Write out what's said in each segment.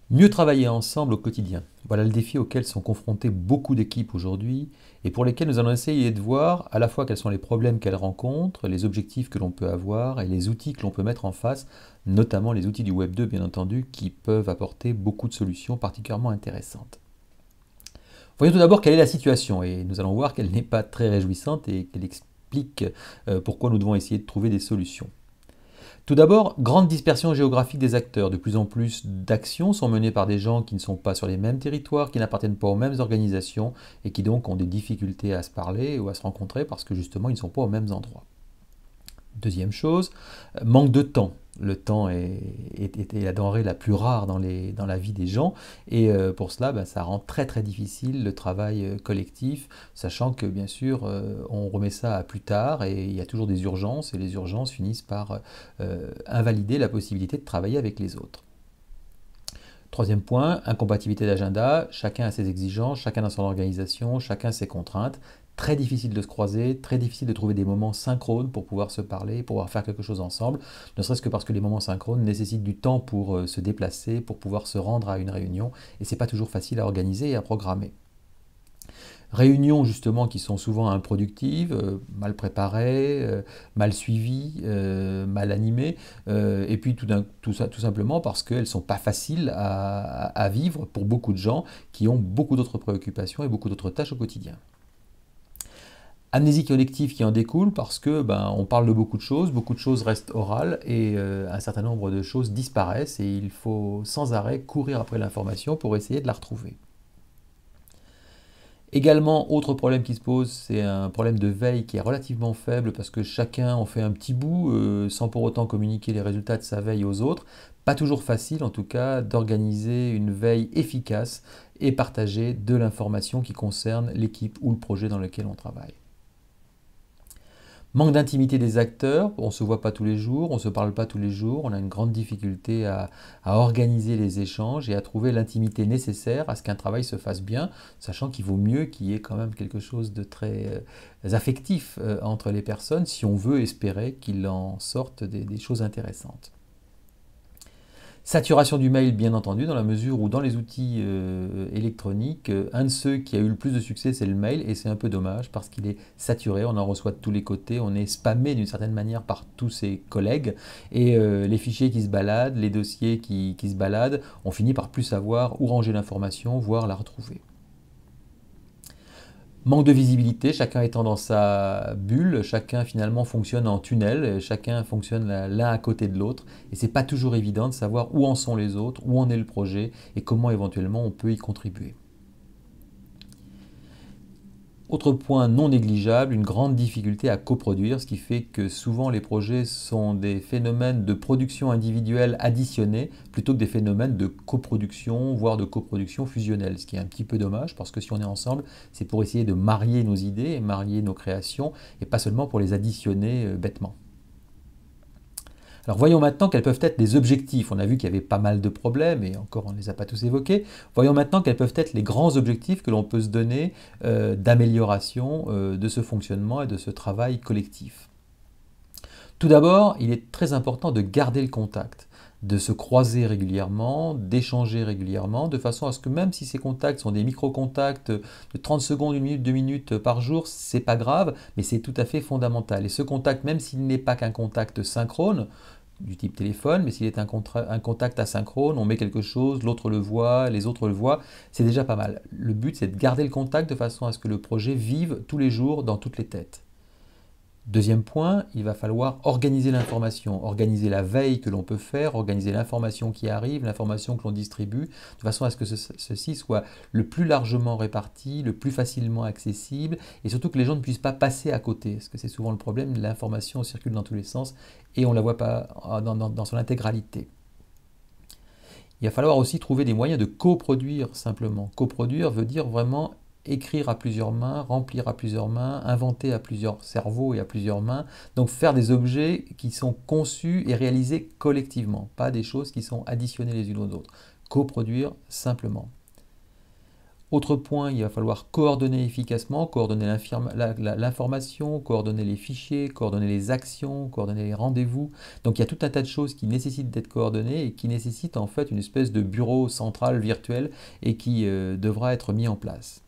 Mieux travailler ensemble au quotidien. Voilà le défi auquel sont confrontées beaucoup d'équipes aujourd'hui et pour lesquelles nous allons essayer de voir à la fois quels sont les problèmes qu'elles rencontrent, les objectifs que l'on peut avoir et les outils que l'on peut mettre en face, notamment les outils du Web 2 bien entendu, qui peuvent apporter beaucoup de solutions particulièrement intéressantes. Voyons tout d'abord quelle est la situation et nous allons voir qu'elle n'est pas très réjouissante et qu'elle explique pourquoi nous devons essayer de trouver des solutions. Tout d'abord, grande dispersion géographique des acteurs. De plus en plus d'actions sont menées par des gens qui ne sont pas sur les mêmes territoires, qui n'appartiennent pas aux mêmes organisations et qui donc ont des difficultés à se parler ou à se rencontrer parce que justement ils ne sont pas aux mêmes endroits. Deuxième chose, manque de temps. Le temps est la denrée la plus rare dans la vie des gens et pour cela, ça rend très très difficile le travail collectif, sachant que bien sûr on remet ça à plus tard et il y a toujours des urgences et les urgences finissent par invalider la possibilité de travailler avec les autres. Troisième point, incompatibilité d'agenda, chacun a ses exigences, chacun a son organisation, chacun ses contraintes. Très difficile de se croiser, très difficile de trouver des moments synchrones pour pouvoir se parler, pour pouvoir faire quelque chose ensemble, ne serait-ce que parce que les moments synchrones nécessitent du temps pour se déplacer, pour pouvoir se rendre à une réunion, et c'est pas toujours facile à organiser et à programmer. Réunions justement qui sont souvent improductives, mal préparées, mal suivies, mal animées, et puis tout simplement parce qu'elles ne sont pas faciles à vivre pour beaucoup de gens qui ont beaucoup d'autres préoccupations et beaucoup d'autres tâches au quotidien. Amnésie collective qui en découle parce que on parle de beaucoup de choses restent orales et un certain nombre de choses disparaissent et il faut sans arrêt courir après l'information pour essayer de la retrouver. Également, autre problème qui se pose, c'est un problème de veille qui est relativement faible parce que chacun en fait un petit bout sans pour autant communiquer les résultats de sa veille aux autres. Pas toujours facile en tout cas d'organiser une veille efficace et partager de l'information qui concerne l'équipe ou le projet dans lequel on travaille. Manque d'intimité des acteurs, on ne se voit pas tous les jours, on ne se parle pas tous les jours, on a une grande difficulté à organiser les échanges et à trouver l'intimité nécessaire à ce qu'un travail se fasse bien, sachant qu'il vaut mieux qu'il y ait quand même quelque chose de très affectif entre les personnes si on veut espérer qu'il en sorte des choses intéressantes. Saturation du mail, bien entendu, dans la mesure où dans les outils électroniques, un de ceux qui a eu le plus de succès, c'est le mail, et c'est un peu dommage parce qu'il est saturé, on en reçoit de tous les côtés, on est spammé d'une certaine manière par tous ses collègues, et les fichiers qui se baladent, les dossiers qui se baladent, on finit par plus savoir où ranger l'information, voire la retrouver. Manque de visibilité, chacun étant dans sa bulle, chacun finalement fonctionne en tunnel, chacun fonctionne l'un à côté de l'autre, et c'est pas toujours évident de savoir où en sont les autres, où en est le projet, et comment éventuellement on peut y contribuer. Autre point non négligeable, une grande difficulté à coproduire, ce qui fait que souvent les projets sont des phénomènes de production individuelle additionnés plutôt que des phénomènes de coproduction, voire de coproduction fusionnelle, ce qui est un petit peu dommage parce que si on est ensemble, c'est pour essayer de marier nos idées et marier nos créations et pas seulement pour les additionner bêtement. Alors voyons maintenant quels peuvent être les objectifs. On a vu qu'il y avait pas mal de problèmes et encore on ne les a pas tous évoqués. Voyons maintenant quels peuvent être les grands objectifs que l'on peut se donner d'amélioration de ce fonctionnement et de ce travail collectif. Tout d'abord, il est très important de garder le contact, de se croiser régulièrement, d'échanger régulièrement, de façon à ce que même si ces contacts sont des micro-contacts de 30 secondes, 1 minute, 2 minutes par jour, c'est pas grave, mais c'est tout à fait fondamental. Et ce contact, même s'il n'est pas qu'un contact synchrone, du type téléphone, mais s'il est un contact asynchrone, on met quelque chose, l'autre le voit, les autres le voient, c'est déjà pas mal. Le but, c'est de garder le contact de façon à ce que le projet vive tous les jours dans toutes les têtes. Deuxième point, il va falloir organiser l'information, organiser la veille que l'on peut faire, organiser l'information qui arrive, l'information que l'on distribue, de façon à ce que ceci soit le plus largement réparti, le plus facilement accessible, et surtout que les gens ne puissent pas passer à côté, parce que c'est souvent le problème, l'information circule dans tous les sens, et on ne la voit pas dans son intégralité. Il va falloir aussi trouver des moyens de coproduire simplement. Coproduire veut dire vraiment écrire à plusieurs mains, remplir à plusieurs mains, inventer à plusieurs cerveaux et à plusieurs mains. Donc faire des objets qui sont conçus et réalisés collectivement, pas des choses qui sont additionnées les unes aux autres. Coproduire simplement. Autre point, il va falloir coordonner efficacement, coordonner l'information, coordonner les fichiers, coordonner les actions, coordonner les rendez-vous. Donc il y a tout un tas de choses qui nécessitent d'être coordonnées et qui nécessitent en fait une espèce de bureau central virtuel et qui devra être mis en place.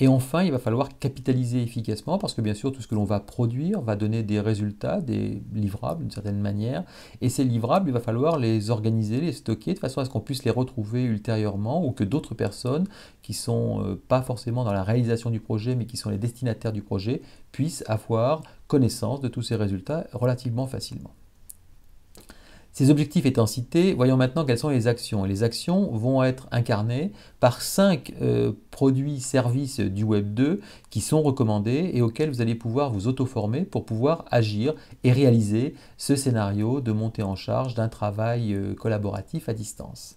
Et enfin, il va falloir capitaliser efficacement parce que bien sûr, tout ce que l'on va produire va donner des résultats, des livrables d'une certaine manière. Et ces livrables, il va falloir les organiser, les stocker de façon à ce qu'on puisse les retrouver ultérieurement ou que d'autres personnes qui ne sont pas forcément dans la réalisation du projet mais qui sont les destinataires du projet puissent avoir connaissance de tous ces résultats relativement facilement. Ces objectifs étant cités, voyons maintenant quelles sont les actions. Et les actions vont être incarnées par 5 produits, services du Web 2 qui sont recommandés et auxquels vous allez pouvoir vous auto-former pour pouvoir agir et réaliser ce scénario de montée en charge d'un travail collaboratif à distance.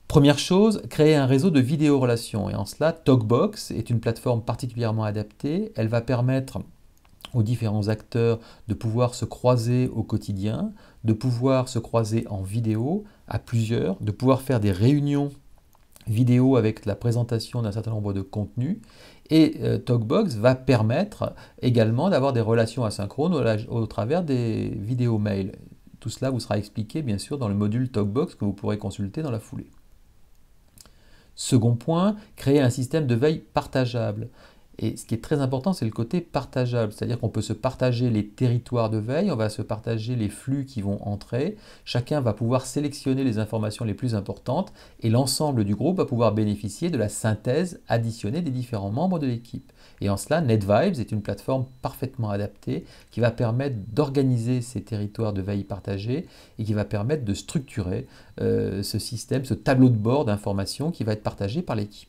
Première chose, créer un réseau de vidéo-relations. Et en cela, TalkBox est une plateforme particulièrement adaptée. Elle va permettre aux différents acteurs de pouvoir se croiser au quotidien, de pouvoir se croiser en vidéo à plusieurs, de pouvoir faire des réunions vidéo avec la présentation d'un certain nombre de contenus. Et TalkBox va permettre également d'avoir des relations asynchrones au travers des vidéos mails. Tout cela vous sera expliqué bien sûr dans le module TalkBox que vous pourrez consulter dans la foulée. Second point, créer un système de veille partageable. Et ce qui est très important, c'est le côté partageable, c'est-à-dire qu'on peut se partager les territoires de veille, on va se partager les flux qui vont entrer, chacun va pouvoir sélectionner les informations les plus importantes et l'ensemble du groupe va pouvoir bénéficier de la synthèse additionnée des différents membres de l'équipe. Et en cela, NetVibes est une plateforme parfaitement adaptée qui va permettre d'organiser ces territoires de veille partagés et qui va permettre de structurer ce système, ce tableau de bord d'informations qui va être partagé par l'équipe.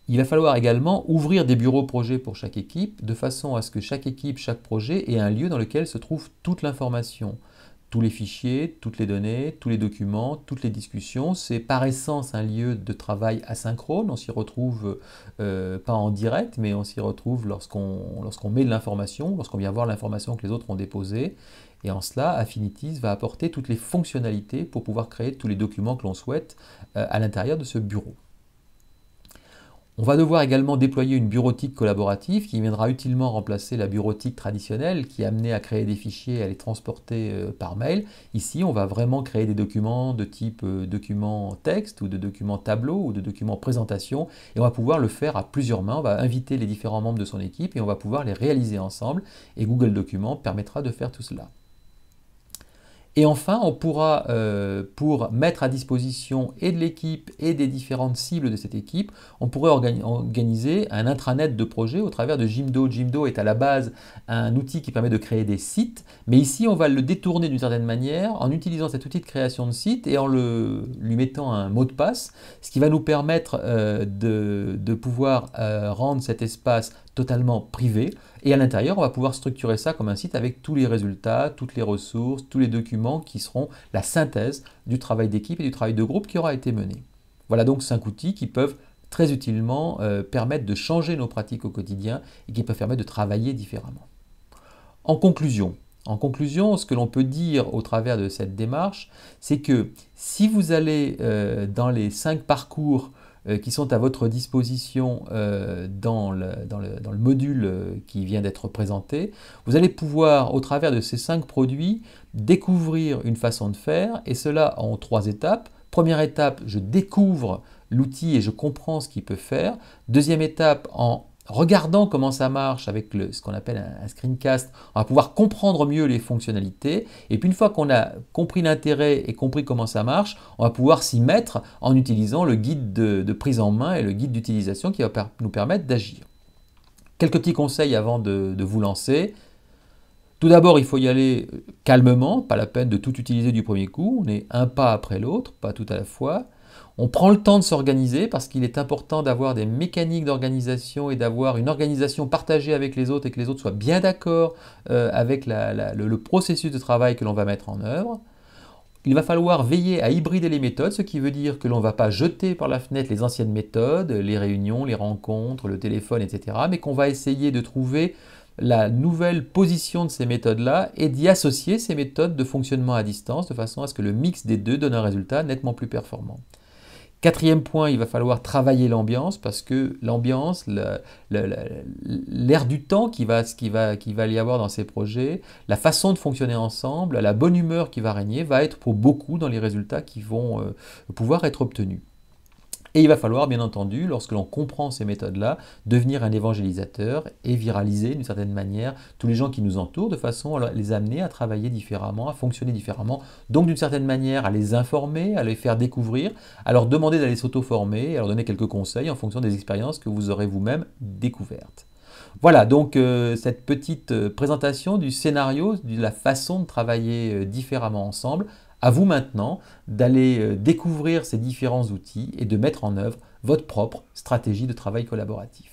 Il va falloir également ouvrir des bureaux projets pour chaque équipe, de façon à ce que chaque équipe, chaque projet ait un lieu dans lequel se trouve toute l'information. Tous les fichiers, toutes les données, tous les documents, toutes les discussions. C'est par essence un lieu de travail asynchrone. On s'y retrouve pas en direct, mais on s'y retrouve lorsqu'on met de l'information, lorsqu'on vient voir l'information que les autres ont déposée. Et en cela, Affinities va apporter toutes les fonctionnalités pour pouvoir créer tous les documents que l'on souhaite à l'intérieur de ce bureau. On va devoir également déployer une bureautique collaborative qui viendra utilement remplacer la bureautique traditionnelle qui est amenée à créer des fichiers et à les transporter par mail. Ici, on va vraiment créer des documents de type document texte ou de document tableau ou de document présentation et on va pouvoir le faire à plusieurs mains. On va inviter les différents membres de son équipe et on va pouvoir les réaliser ensemble et Google Documents permettra de faire tout cela. Et enfin, on pourra, pour mettre à disposition et de l'équipe et des différentes cibles de cette équipe, on pourrait organiser un intranet de projet au travers de Jimdo. Jimdo est à la base un outil qui permet de créer des sites, mais ici on va le détourner d'une certaine manière en utilisant cet outil de création de site et en lui mettant un mot de passe, ce qui va nous permettre de pouvoir rendre cet espace totalement privé. Et à l'intérieur, on va pouvoir structurer ça comme un site avec tous les résultats, toutes les ressources, tous les documents qui seront la synthèse du travail d'équipe et du travail de groupe qui aura été mené. Voilà donc 5 outils qui peuvent très utilement permettre de changer nos pratiques au quotidien et qui peuvent permettre de travailler différemment. En conclusion, ce que l'on peut dire au travers de cette démarche, c'est que si vous allez dans les 5 parcours qui sont à votre disposition dans le module qui vient d'être présenté, vous allez pouvoir, au travers de ces 5 produits, découvrir une façon de faire, et cela en 3 étapes. Première étape, je découvre l'outil et je comprends ce qu'il peut faire. Deuxième étape, en regardant comment ça marche avec ce qu'on appelle un screencast, on va pouvoir comprendre mieux les fonctionnalités. Et puis une fois qu'on a compris l'intérêt et compris comment ça marche, on va pouvoir s'y mettre en utilisant le guide de prise en main et le guide d'utilisation qui va nous permettre d'agir. Quelques petits conseils avant de vous lancer. Tout d'abord, il faut y aller calmement, pas la peine de tout utiliser du premier coup. On est un pas après l'autre, pas tout à la fois. On prend le temps de s'organiser parce qu'il est important d'avoir des mécaniques d'organisation et d'avoir une organisation partagée avec les autres et que les autres soient bien d'accord avec le processus de travail que l'on va mettre en œuvre. Il va falloir veiller à hybrider les méthodes, ce qui veut dire que l'on ne va pas jeter par la fenêtre les anciennes méthodes, les réunions, les rencontres, le téléphone, etc. mais qu'on va essayer de trouver la nouvelle position de ces méthodes-là est d'y associer ces méthodes de fonctionnement à distance de façon à ce que le mix des deux donne un résultat nettement plus performant. Quatrième point, il va falloir travailler l'ambiance parce que l'ambiance, l'air du temps qui va y avoir dans ces projets, la façon de fonctionner ensemble, la bonne humeur qui va régner va être pour beaucoup dans les résultats qui vont pouvoir être obtenus. Et il va falloir, bien entendu, lorsque l'on comprend ces méthodes-là, devenir un évangélisateur et viraliser d'une certaine manière tous les gens qui nous entourent de façon à les amener à travailler différemment, à fonctionner différemment. Donc d'une certaine manière à les informer, à les faire découvrir, à leur demander d'aller s'auto-former, à leur donner quelques conseils en fonction des expériences que vous aurez vous-même découvertes. Voilà donc cette petite présentation du scénario, de la façon de travailler différemment ensemble. À vous maintenant d'aller découvrir ces différents outils et de mettre en œuvre votre propre stratégie de travail collaboratif.